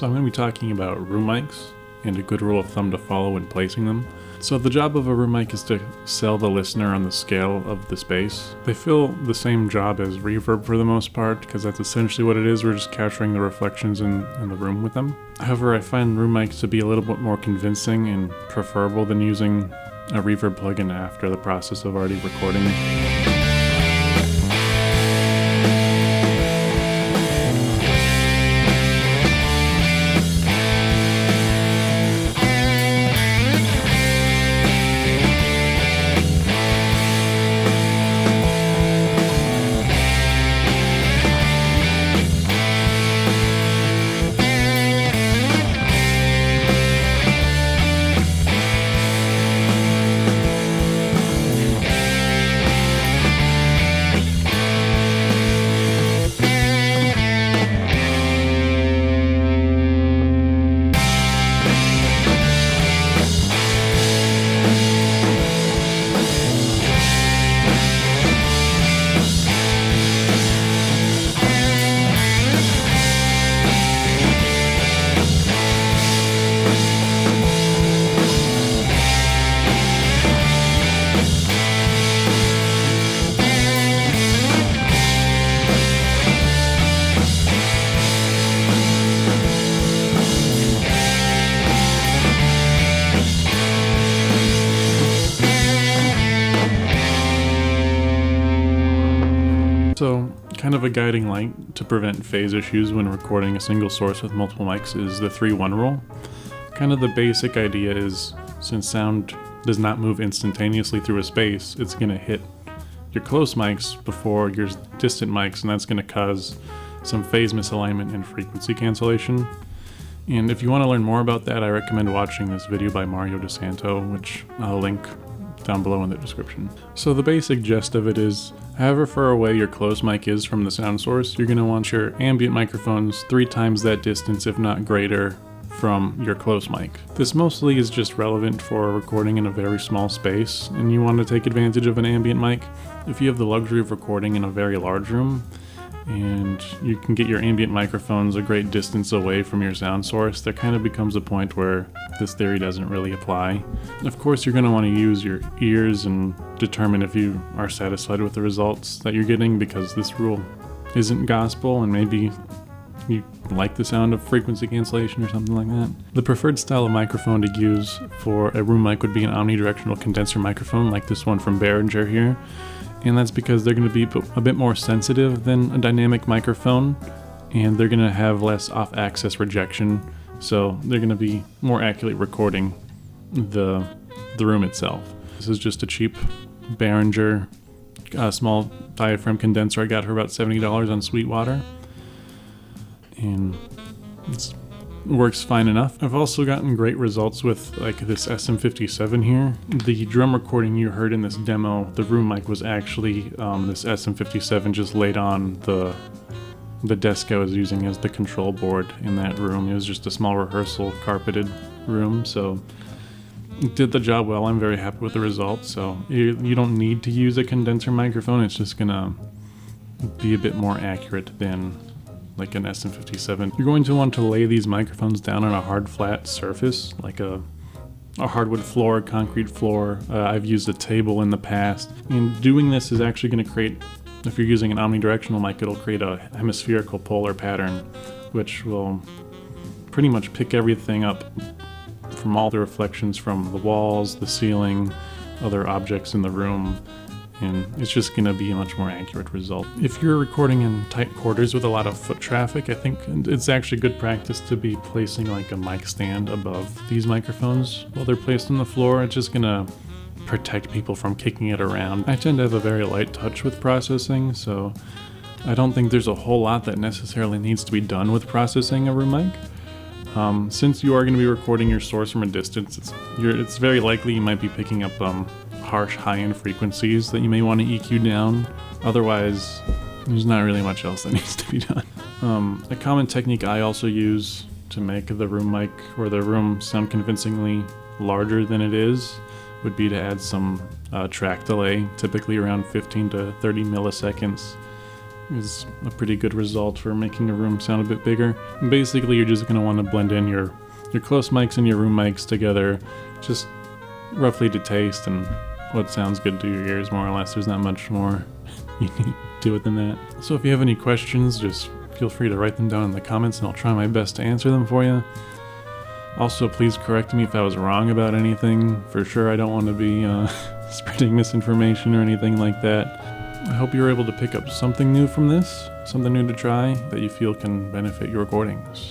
So I'm going to be talking about room mics and a good rule of thumb to follow when placing them. So the job of a room mic is to sell the listener on the scale of the space. They fill the same job as reverb for the most part, because that's essentially what it is. We're just capturing the reflections in the room with them. However, I find room mics to be a little bit more convincing and preferable than using a reverb plugin after the process of already recording. So, kind of a guiding light to prevent phase issues when recording a single source with multiple mics is the 3-1 rule. Kind of the basic idea is, since sound does not move instantaneously through a space, it's going to hit your close mics before your distant mics, and that's going to cause some phase misalignment and frequency cancellation. And if you want to learn more about that, I recommend watching this video by Mario DeSanto, which I'll link down below in the description. So the basic gist of it is, however far away your close mic is from the sound source, you're going to want your ambient microphones 3 times that distance, if not greater, from your close mic. This mostly is just relevant for recording in a very small space, and you want to take advantage of an ambient mic. If you have the luxury of recording in a very large room, and you can get your ambient microphones a great distance away from your sound source, there kind of becomes a point where this theory doesn't really apply. Of course, you're going to want to use your ears and determine if you are satisfied with the results that you're getting, because this rule isn't gospel, and maybe you like the sound of frequency cancellation or something like that. The preferred style of microphone to use for a room mic would be an omnidirectional condenser microphone like this one from Behringer here. And that's because they're going to be a bit more sensitive than a dynamic microphone, and they're going to have less off-axis rejection, so they're going to be more accurately recording the room itself. This is just a cheap Behringer small diaphragm condenser I got for about $70 on Sweetwater, and it works fine enough. I've also gotten great results with like this SM57 here. The drum recording you heard in this demo, the room mic was actually this SM57 just laid on the desk I was using as the control board in that room. It was just a small rehearsal carpeted room, so it did the job well. I'm very happy with the results. So you don't need to use a condenser microphone. It's just gonna be a bit more accurate than like an SM57. You're going to want to lay these microphones down on a hard flat surface, like a hardwood floor, concrete floor. I've used a table in the past, and doing this is actually going to create, if you're using an omnidirectional mic, it'll create a hemispherical polar pattern, which will pretty much pick everything up from all the reflections from the walls, the ceiling, other objects in the room, and it's just going to be a much more accurate result. If you're recording in tight quarters with a lot of foot traffic, I think it's actually good practice to be placing like a mic stand above these microphones while they're placed on the floor. It's just going to protect people from kicking it around. I tend to have a very light touch with processing, so I don't think there's a whole lot that necessarily needs to be done with processing a room mic. Since you are going to be recording your source from a distance, it's very likely you might be picking up harsh high-end frequencies that you may want to EQ down. Otherwise, there's not really much else that needs to be done. A common technique I also use to make the room mic or the room sound convincingly larger than it is would be to add some track delay, typically around 15 to 30 milliseconds is a pretty good result for making a room sound a bit bigger. And basically, you're just going to want to blend in your close mics and your room mics together, just roughly to taste and what sounds good to your ears, more or less. There's not much more you need to do it than that. So if you have any questions, just feel free to write them down in the comments and I'll try my best to answer them for you. Also, please correct me if I was wrong about anything. For sure, I don't want to be spreading misinformation or anything like that. I hope you were able to pick up something new from this, something new to try that you feel can benefit your recordings.